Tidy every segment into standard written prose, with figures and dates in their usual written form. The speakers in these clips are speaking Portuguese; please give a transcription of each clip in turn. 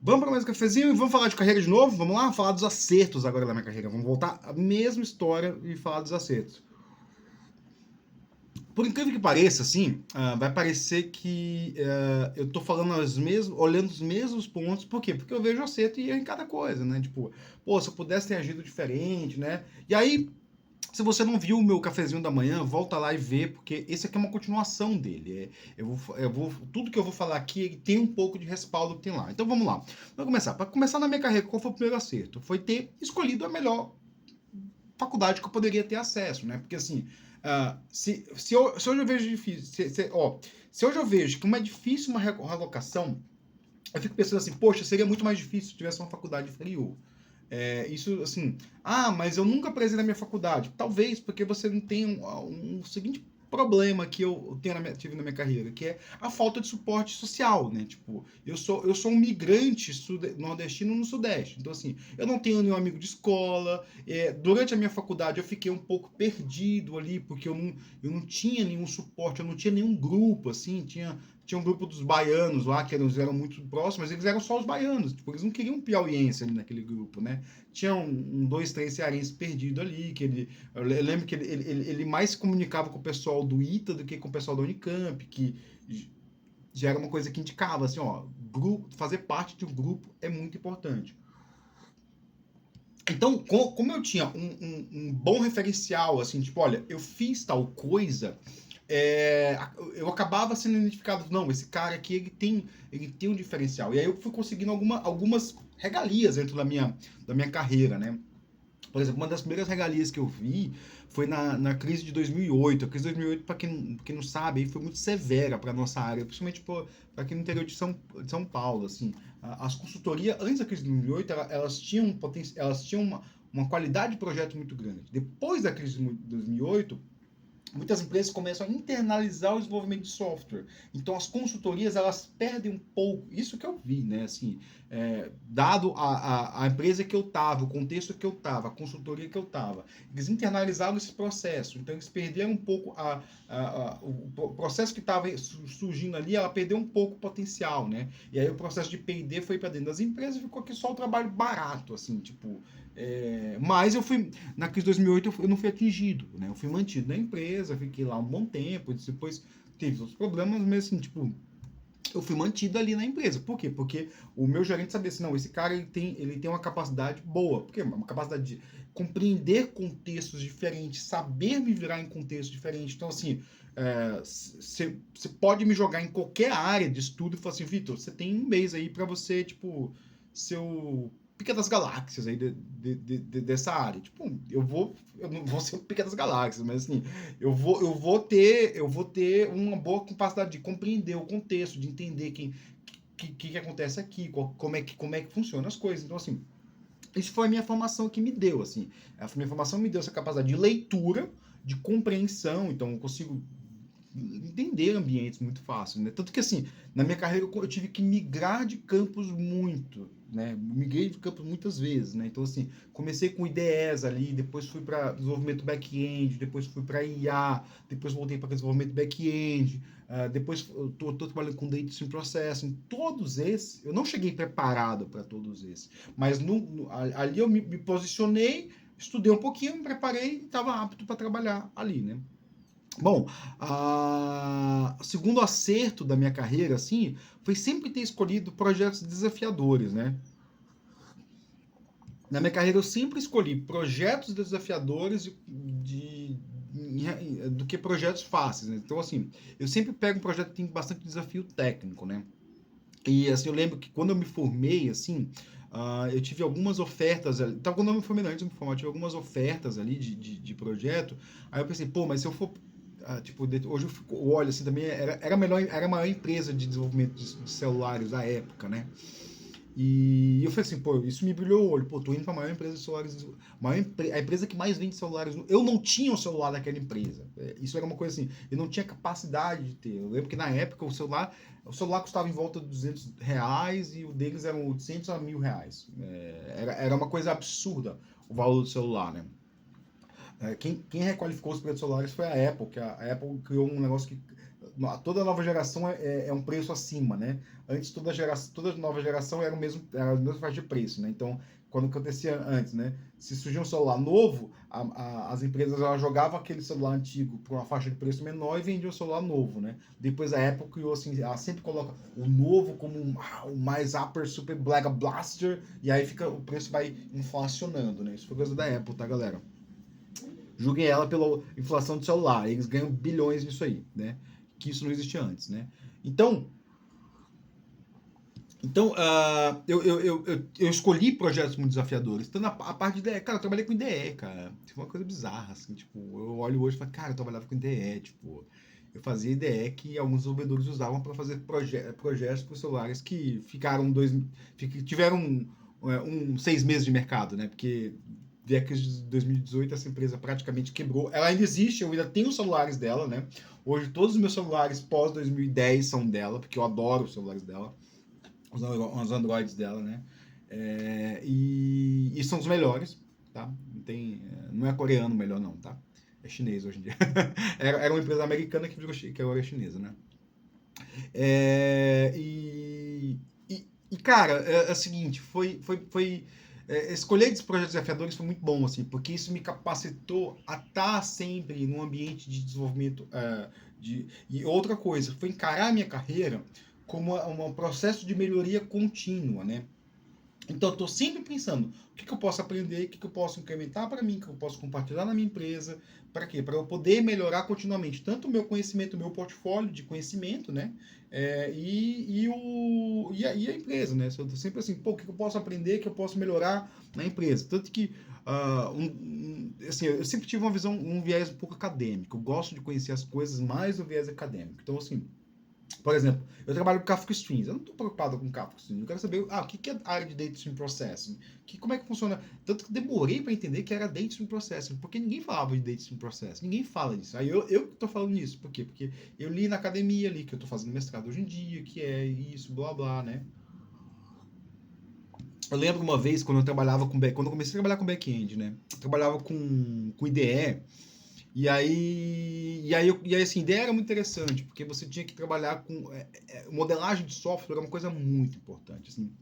Vamos para mais um cafezinho e vamos falar de carreira de novo? Vamos lá? Falar dos acertos agora da minha carreira. Vamos voltar à mesma história e falar dos acertos. Por incrível que pareça, assim, vai parecer que eu tô falando olhando os mesmos pontos. Por quê? Porque eu vejo acerto e erro em cada coisa, né? Tipo, pô, se eu pudesse ter agido diferente, né? E aí, se você não viu o meu cafezinho da manhã, volta lá e vê, porque esse aqui é uma continuação dele. Tudo que eu vou falar aqui tem um pouco de respaldo que tem lá. Então vamos lá. Vamos começar. Para começar na minha carreira, qual foi o primeiro acerto? Foi ter escolhido a melhor faculdade que eu poderia ter acesso, né? Porque assim, se hoje eu vejo difícil, se hoje eu vejo que é difícil uma realocação, eu fico pensando assim, poxa, seria muito mais difícil se tivesse uma faculdade inferior. Isso, assim, mas eu nunca presei na minha faculdade. Talvez porque você não tem um seguinte problema que tive na minha carreira, que é a falta de suporte social, né? Tipo, eu sou um migrante nordestino no Sudeste. Então, assim, eu não tenho nenhum amigo de escola. Durante a minha faculdade, eu fiquei um pouco perdido ali, porque eu não tinha nenhum suporte, eu não tinha nenhum grupo, assim, tinha um grupo dos baianos lá, que eram muito próximos, mas eles eram só os baianos, tipo, eles não queriam um piauiense ali naquele grupo, né? Tinha dois, três cearenses perdidos ali, eu lembro que ele mais se comunicava com o pessoal do ITA do que com o pessoal da Unicamp, que já era uma coisa que indicava, assim, ó, fazer parte de um grupo é muito importante. Então, como eu tinha um bom referencial, assim, tipo, olha, eu fiz tal coisa, eu acabava sendo identificado, não, esse cara aqui, ele tem um diferencial. E aí eu fui conseguindo algumas regalias dentro da minha carreira, né? Por exemplo, uma das primeiras regalias que eu vi foi na crise de 2008. A crise de 2008, para quem não sabe, foi muito severa para nossa área, principalmente para quem no interior de São Paulo. Assim, as consultorias, antes da crise de 2008, elas tinham uma qualidade de projeto muito grande. Depois da crise de 2008, muitas empresas começam a internalizar o desenvolvimento de software. Então, as consultorias, elas perdem um pouco. Isso que eu vi, né? Assim, dado a empresa que eu estava, o contexto que eu estava, a consultoria que eu estava, eles internalizaram esse processo. Então, eles perderam um pouco o processo que estava surgindo ali, ela perdeu um pouco o potencial, né? E aí, o processo de P&D foi para dentro das empresas e ficou aqui só o trabalho barato, assim, tipo... mas na crise de 2008 eu não fui atingido, né? Eu fui mantido na empresa, fiquei lá um bom tempo, depois teve outros problemas, mas assim, tipo, eu fui mantido ali na empresa. Por quê? Porque o meu gerente sabia assim, não, esse cara ele tem uma capacidade boa, porque uma capacidade de compreender contextos diferentes, saber me virar em contextos diferentes. Então, assim, você pode me jogar em qualquer área de estudo e falar assim, Vitor, você tem um mês aí para você, tipo, seu pica das galáxias aí dessa área. Tipo, eu não vou ser o pica das galáxias, mas assim, eu vou ter uma boa capacidade de compreender o contexto, de entender que acontece aqui, como é que funcionam as coisas. Então, assim, isso foi a minha formação que me deu, assim. A minha formação me deu essa capacidade de leitura, de compreensão, então eu consigo entender ambientes muito fácil, né? Tanto que, assim, na minha carreira eu tive que migrar de campos muito, né? Migrei de campos muitas vezes, né? Então, assim, comecei com IDEs ali, depois fui para desenvolvimento back-end, depois fui para IA, depois voltei para desenvolvimento back-end, depois tô trabalhando com Data Stream Processing. Todos esses, eu não cheguei preparado para todos esses, mas ali eu me posicionei, estudei um pouquinho, me preparei e estava apto para trabalhar ali, né? Bom, o segundo acerto da minha carreira, assim, foi sempre ter escolhido projetos desafiadores, né? Na minha carreira eu sempre escolhi projetos desafiadores do que projetos fáceis, né? Então, assim, eu sempre pego um projeto que tem bastante desafio técnico, né? E, assim, eu lembro que quando eu me formei, assim, eu tive algumas ofertas, então quando eu me formei, não, antes de me formar, eu tive algumas ofertas ali de projeto, aí eu pensei, pô, mas se eu for tipo, hoje eu olho assim também, era a maior empresa de desenvolvimento de celulares da época, né? E eu falei assim, pô, isso me brilhou o olho, pô, tô indo pra maior empresa de celulares, a empresa que mais vende celulares. Eu não tinha um celular daquela empresa. Isso era uma coisa assim, eu não tinha capacidade de ter. Eu lembro que na época o celular custava em volta de R$ 200 e o deles eram 800 a R$ 1.000. Era uma coisa absurda o valor do celular, né? Quem requalificou os preços celulares foi a Apple, que a Apple criou um negócio que toda nova geração é um preço acima, né? Antes toda nova geração era o mesmo faixa de preço, né? Então, quando acontecia antes, né? Se surgia um celular novo, as empresas elas jogavam aquele celular antigo por uma faixa de preço menor e vendiam o celular novo, né? Depois a Apple criou assim, ela sempre coloca o novo como o mais upper super black blaster e aí o preço vai inflacionando, né? Isso foi coisa da Apple, tá, galera? Julguem ela pela inflação do celular. Eles ganham bilhões nisso aí, né? Que isso não existia antes, né? Então, eu escolhi projetos muito desafiadores. Então, a parte de IDE, cara, eu trabalhei com IDE, cara. Foi uma coisa bizarra, assim, tipo, eu olho hoje e falo, cara, eu trabalhava com IDE, tipo, eu fazia IDE que alguns desenvolvedores usavam para fazer projetos para celulares que tiveram 6 meses de mercado, né? Porque décadas de 2018 essa empresa praticamente quebrou. Ela ainda existe, eu ainda tenho os celulares dela, né? Hoje todos os meus celulares pós 2010 são dela, porque eu adoro os celulares dela, os Androids dela, né? E são os melhores, tá? Não é coreano melhor não, tá? É chinês hoje em dia. Era uma empresa americana que agora é chinesa, né? É, e, cara, é o seguinte, escolher esses projetos desafiadores foi muito bom, assim, porque isso me capacitou a estar sempre num ambiente de desenvolvimento. E outra coisa, foi encarar a minha carreira como um processo de melhoria contínua, né? Então, eu estou sempre pensando o que eu posso aprender, o que eu posso incrementar para mim, o que eu posso compartilhar na minha empresa. Para quê? Para eu poder melhorar continuamente tanto o meu conhecimento, o meu portfólio de conhecimento, né? E a empresa, né? Eu estou sempre assim, pô, o que eu posso aprender, o que eu posso melhorar na empresa. Tanto que, assim, eu sempre tive uma visão, um viés um pouco acadêmico. Eu gosto de conhecer as coisas mais do viés acadêmico. Então, assim, por exemplo, eu trabalho com Kafka Streams. Eu não estou preocupado com Kafka Streams. Eu quero saber o que é a área de Data Stream Processing. Como é que funciona. Tanto que demorei para entender que era Data Stream Processing, porque ninguém falava de Data Stream Processing. Ninguém fala disso. Aí eu estou falando isso. Por quê? Porque eu li na academia ali, que eu estou fazendo mestrado hoje em dia, que é isso, blá blá, né? Eu lembro uma vez quando quando eu comecei a trabalhar com back-end, né? Eu trabalhava com IDE. E aí, assim, a ideia era muito interessante, porque você tinha que trabalhar com modelagem de software, era uma coisa muito importante, assim.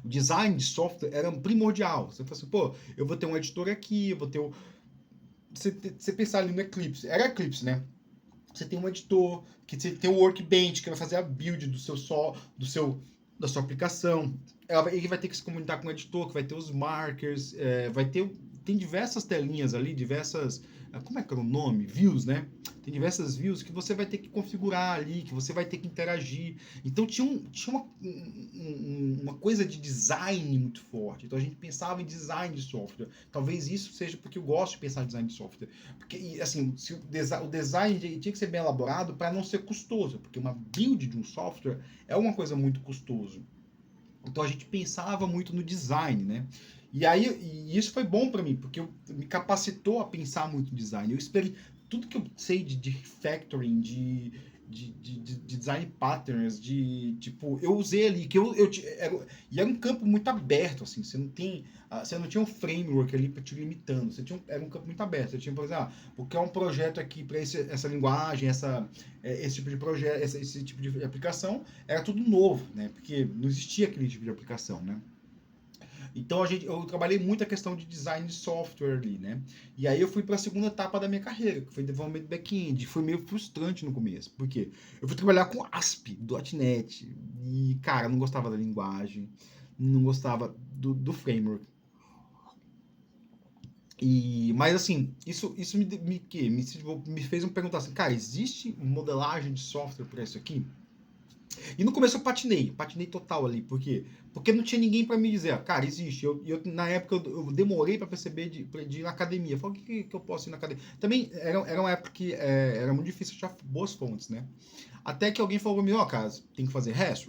O design de software era primordial. Você fala assim, pô, eu vou ter um editor aqui, eu vou ter você pensar ali no Eclipse, era Eclipse, né? Você tem um editor, que você tem o Workbench, que vai fazer a build da sua aplicação. Ele vai ter que se comunicar com o editor, que vai ter os markers, tem diversas telinhas ali, como é que é o nome? Views, né? Tem diversas views que você vai ter que configurar ali, que você vai ter que interagir. Então tinha uma coisa de design muito forte. Então a gente pensava em design de software. Talvez isso seja porque eu gosto de pensar em design de software. Porque, assim, o design tinha que ser bem elaborado para não ser custoso, porque uma build de um software é uma coisa muito custosa. Então a gente pensava muito no design, né? E isso foi bom para mim, porque me capacitou a pensar muito no design. Eu esperei tudo que eu sei de refactoring, de design patterns, tipo, eu usei ali, e era um campo muito aberto, assim, você não tinha um framework ali para te limitando, era um campo muito aberto, você tinha, por exemplo, porque é um projeto aqui para essa linguagem, esse tipo de projeto, esse tipo de aplicação, era tudo novo, né, porque não existia aquele tipo de aplicação, né. Então eu trabalhei muito a questão de design de software ali, né? E aí eu fui para a segunda etapa da minha carreira, que foi desenvolvimento back-end. Foi meio frustrante no começo, porque eu fui trabalhar com ASP, .NET, e cara, eu não gostava da linguagem, não gostava do framework. Mas assim, isso me fez me perguntar assim, cara, existe modelagem de software para isso aqui? E no começo eu patinei total ali, por quê? Porque não tinha ninguém para me dizer, cara, existe. Na época eu demorei para perceber de ir na academia. Eu falei, o que eu posso ir na academia? Também era uma época que era muito difícil achar boas fontes, né? Até que alguém falou pra mim, ó, cara, tem que fazer REST?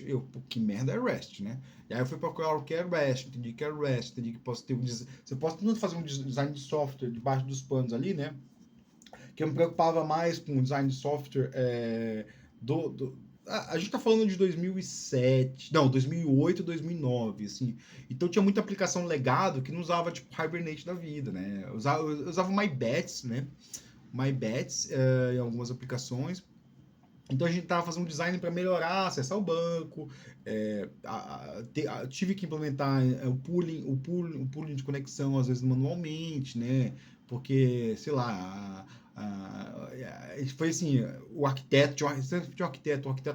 Eu, pô, que merda é REST, né? E aí eu fui procurar o que é REST, entendi que é REST, entendi que você pode tanto fazer um design de software debaixo dos panos ali, né? Que eu me preocupava mais com o design de software a gente tá falando de 2007, não, 2008, 2009, assim. Então tinha muita aplicação legado que não usava, tipo, Hibernate da vida, né? Eu usava o MyBats, né? MyBats em algumas aplicações. Então a gente estava fazendo um design para melhorar, acessar o banco, tive que implementar o pooling de conexão, às vezes manualmente, né? Porque, sei lá, foi assim, o arquiteto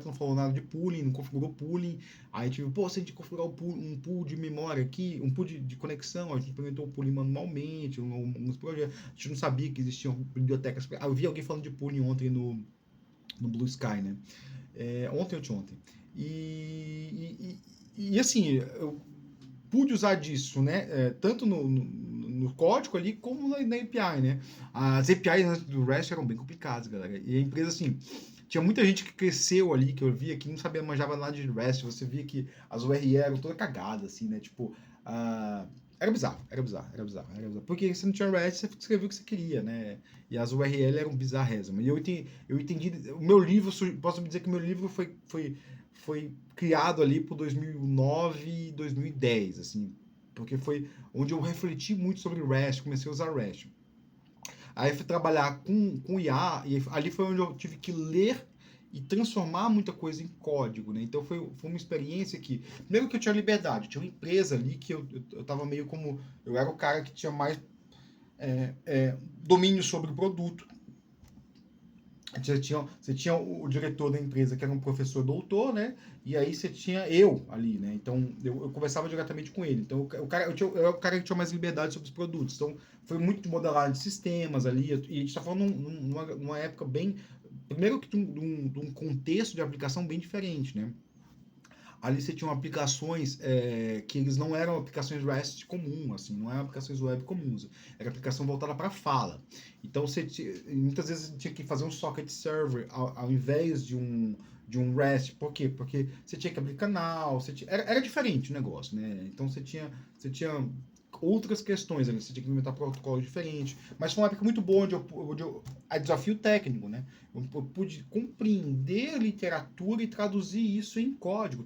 não falou nada de pooling, não configurou pooling, aí tive, pô, se a gente configurar um pool de memória aqui, um pool de conexão, a gente implementou o pooling manualmente, alguns projetos, a gente não sabia que existiam bibliotecas, eu vi alguém falando de pooling ontem no Blue Sky, né? Ontem ou ontem. E assim, eu pude usar disso, né? Tanto no código ali como na API, né? As APIs do REST eram bem complicadas, galera. E a empresa, assim, tinha muita gente que cresceu ali, que eu via, que não sabia, manjava nada de REST. Você via que as URL eram toda cagada, assim, né? Tipo, era bizarro, era bizarro, era bizarro, era bizarro. Porque você não tinha REST, você escrevia o que você queria, né? E as URL eram bizarrésimo. E eu entendi, o meu livro, posso dizer que o meu livro foi criado ali por 2009, 2010, assim, porque foi onde eu refleti muito sobre REST, comecei a usar REST. Aí fui trabalhar com IA, e ali foi onde eu tive que ler e transformar muita coisa em código, né? Então foi uma experiência que, primeiro que eu tinha liberdade, tinha uma empresa ali que eu tava meio como, eu era o cara que tinha mais domínio sobre o produto. Você tinha o diretor da empresa, que era um professor doutor, né? E aí você tinha eu ali, né? Então eu conversava diretamente com ele. Então eu era o cara que tinha mais liberdade sobre os produtos. Então foi muito de modelagem de sistemas ali. E a gente está falando numa época bem. Primeiro que de um contexto de aplicação bem diferente, né? Ali você tinha aplicações que eles não eram aplicações REST comum, assim, não eram aplicações web comuns, era aplicação voltada para fala. Então muitas vezes você tinha que fazer um socket server ao invés de um REST. Por quê? Porque você tinha que abrir canal, era diferente o negócio, né? Então você tinha outras questões ali, você tinha que implementar protocolo diferente, mas foi uma época muito boa a desafio técnico, né? Eu pude compreender literatura e traduzir isso em código,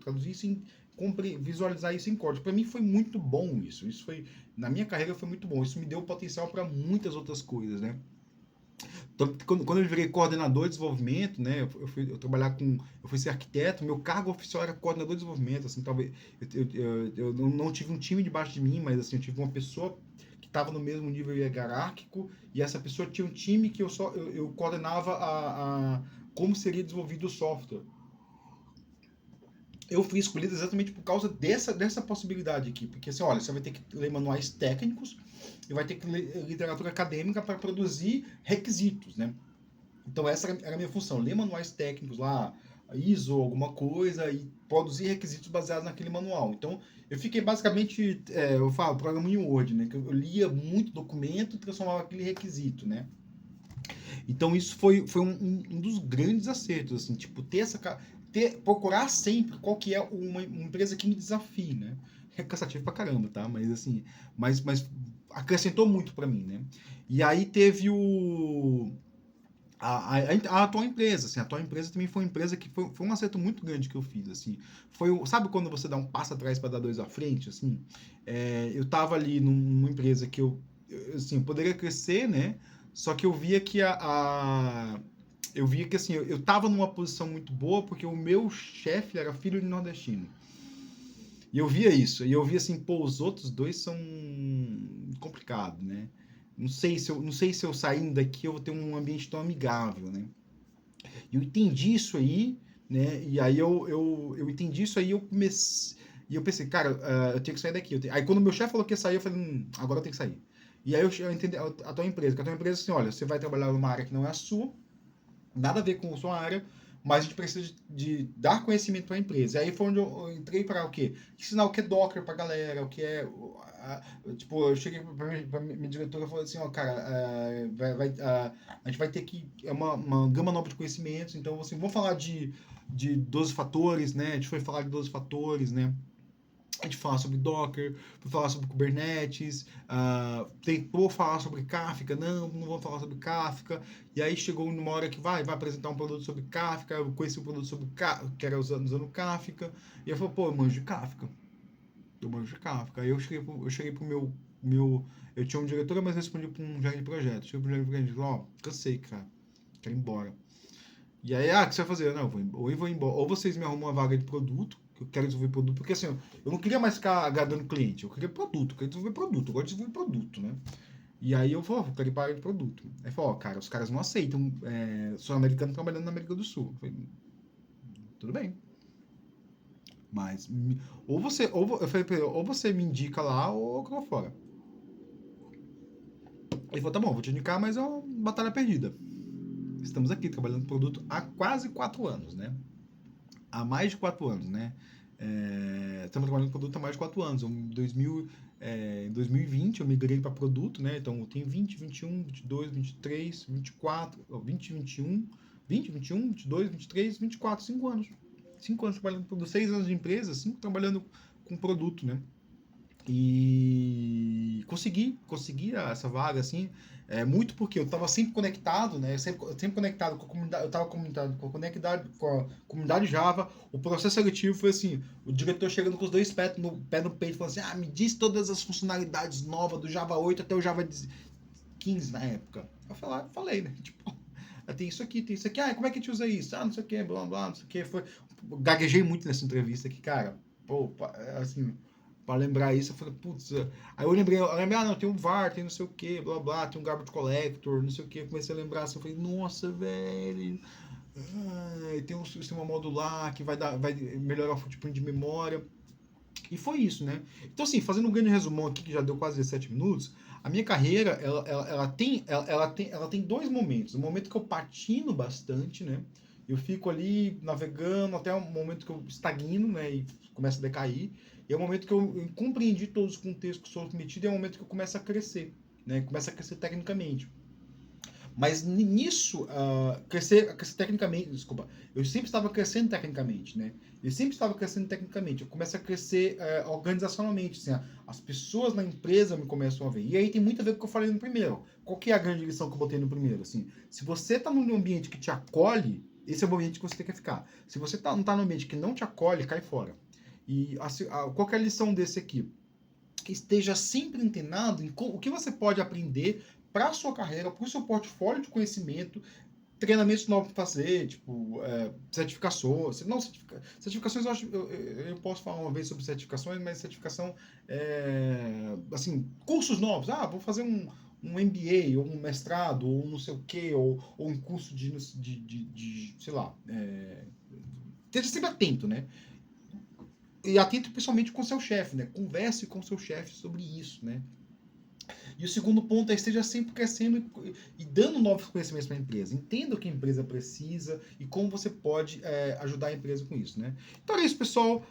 visualizar isso em código. Para mim foi muito bom isso. Isso foi, na minha carreira foi muito bom. Isso me deu potencial para muitas outras coisas, né? Então, quando eu virei coordenador de desenvolvimento, né, eu fui ser arquiteto, meu cargo oficial era coordenador de desenvolvimento, assim, talvez, eu não tive um time debaixo de mim, mas, assim, eu tive uma pessoa que estava no mesmo nível hierárquico, e essa pessoa tinha um time que eu coordenava como seria desenvolvido o software. Eu fui escolhido exatamente por causa dessa possibilidade aqui, porque, assim, olha, você vai ter que ler manuais técnicos, e vai ter que ler literatura acadêmica para produzir requisitos, né? Então essa era a minha função, ler manuais técnicos lá, ISO, alguma coisa, e produzir requisitos baseados naquele manual. Então eu fiquei basicamente, eu falo, programa em Word, né? Que eu lia muito documento e transformava aquele requisito, né? Então isso foi um dos grandes acertos, assim, tipo, procurar sempre qual que é uma empresa que me desafie, né? É cansativo pra caramba, tá? Mas assim, mas acrescentou muito para mim, né? E aí teve a atual empresa, assim, a atual empresa também foi uma empresa que foi um acerto muito grande que eu fiz, assim, sabe quando você dá um passo atrás para dar dois à frente, assim, eu tava ali numa empresa que assim, poderia crescer, né, só que eu via que eu via que, assim, eu tava numa posição muito boa porque o meu chefe era filho de nordestino, e eu via isso, e eu via assim, pô, os outros dois são complicados, né, não sei se eu saindo daqui eu vou ter um ambiente tão amigável, né? E eu entendi isso aí, né? E aí eu entendi isso aí, eu comecei. E eu pensei, cara, eu tenho que sair daqui. Aí quando meu chefe falou que ia sair, eu falei, agora eu tenho que sair. E aí eu entendi a tua empresa, que a tua empresa assim, olha, você vai trabalhar numa área que não é a sua, nada a ver com a sua área, mas a gente precisa de dar conhecimento para a empresa. E aí foi onde eu entrei para o quê? Ensinar o que é Docker para a galera, o que é. Tipo, eu cheguei para minha diretora e falei assim: ó, cara, a gente vai ter que. É uma gama nova de conhecimentos, então, assim, vamos falar de 12 fatores, né? A gente foi falar de 12 fatores, né? A gente fala sobre Docker, foi falar sobre Kubernetes, tentou falar sobre Kafka, não vamos falar sobre Kafka, e aí chegou numa hora que vai apresentar um produto sobre Kafka, eu conheci um produto sobre Kafka, que era usando Kafka, e eu falei, pô, eu manjo de Kafka, aí eu cheguei pro eu tinha um diretor, mas respondi para um gerente de projeto, cheguei pro gerente de projeto e falei, ó, cansei, cara, quero ir embora. E aí, o que você vai fazer? Não, ou eu vou embora. Ou vocês me arrumam uma vaga de produto, que eu quero desenvolver produto, porque assim, eu não queria mais ficar agradando cliente, eu queria produto, eu queria desenvolver produto, eu gosto de desenvolver produto, né? E aí eu falei, eu quero ir para a área de produto. Aí falou, ó, cara, os caras não aceitam sul-americano trabalhando na América do Sul. Eu falei, tudo bem. Mas, eu falei pra ele, ou você me indica lá, ou eu tô fora. Ele falou, tá bom, vou te indicar, mas é uma batalha perdida. Estamos aqui trabalhando produto há quase 4 anos, né? Há mais de 4 anos, né? Estamos trabalhando produto há mais de 4 anos. Em 2020 eu migrei para produto, né? Então eu tenho 20, 21, 22, 23, 24, 20, 21, 20, 21, 22, 23, 24, 5 anos. 5 anos trabalhando com produto, 6 anos de empresa, 5 trabalhando com produto, né? E consegui essa vaga, assim, muito porque eu estava sempre conectado, né? Sempre conectado com a comunidade, eu estava conectado com a comunidade Java. O processo seletivo foi assim: o diretor chegando com os dois pés no peito, falando assim: me diz todas as funcionalidades novas do Java 8 até o Java 15 na época. Eu falei, né? Tipo, tem isso aqui, tem isso aqui. Como é que a gente usa isso? Não sei o que, blá blá, não sei o que. Gaguejei muito nessa entrevista aqui, cara. Pô, assim, para lembrar isso, eu falei, putz. Aí eu lembrei, não, tem um VAR, tem não sei o que, blá blá, tem um garbage collector, não sei o que. Eu comecei a lembrar assim, eu falei, nossa, velho. Tem um sistema modular que vai melhorar o footprint de memória. E foi isso, né? Então, assim, fazendo um grande resumão aqui, que já deu quase 17 minutos, a minha carreira, ela tem dois momentos. O momento que eu patino bastante, né? Eu fico ali navegando até o momento que eu estagno, né? E começo a decair. E é o momento que eu compreendi todos os contextos que sou submetido, e é o momento que eu começo a crescer, né? Começo a crescer tecnicamente. Mas nisso, crescer tecnicamente, desculpa, eu sempre estava crescendo tecnicamente, né? Eu sempre estava crescendo tecnicamente. Eu começo a crescer organizacionalmente, assim, as pessoas na empresa me começam a ver. E aí tem muito a ver com o que eu falei no primeiro. Qual que é a grande lição que eu botei no primeiro? Assim, se você está num ambiente que te acolhe, esse é o ambiente que você tem que ficar. Se você não está num ambiente que não te acolhe, cai fora. E qual que é a lição desse aqui? Que esteja sempre antenado em o que você pode aprender para a sua carreira, para o seu portfólio de conhecimento, treinamentos novos para fazer, tipo, certificações. Não, certificações eu posso falar uma vez sobre certificações, mas certificação, assim, cursos novos. Vou fazer um MBA, ou um mestrado, ou não sei o quê, ou um curso de sei lá. Esteja sempre atento, né? E atento principalmente com o seu chefe, né? Converse com o seu chefe sobre isso, né? E o segundo ponto é esteja sempre crescendo e dando novos conhecimentos para a empresa. Entenda o que a empresa precisa e como você pode ajudar a empresa com isso, né? Então é isso, pessoal.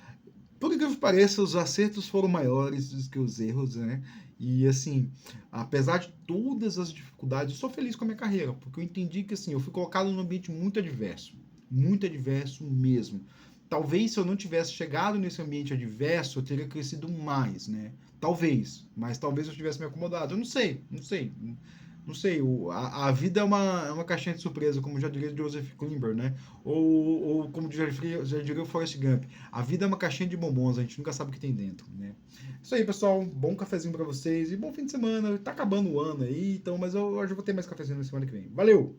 Por incrível que pareça, os acertos foram maiores do que os erros, né? E assim, apesar de todas as dificuldades, eu sou feliz com a minha carreira, porque eu entendi que assim, eu fui colocado num ambiente muito adverso mesmo. Talvez se eu não tivesse chegado nesse ambiente adverso, eu teria crescido mais, né? Talvez, mas talvez eu tivesse me acomodado. Eu não sei, não sei. Não sei, a vida é uma caixinha de surpresa, como já diria Joseph Klimber, né? Ou como já diria o Forrest Gump. A vida é uma caixinha de bombons, a gente nunca sabe o que tem dentro, né? Isso aí, pessoal. Bom cafezinho pra vocês e bom fim de semana. Tá acabando o ano aí, então, mas eu vou ter mais cafezinho na semana que vem. Valeu!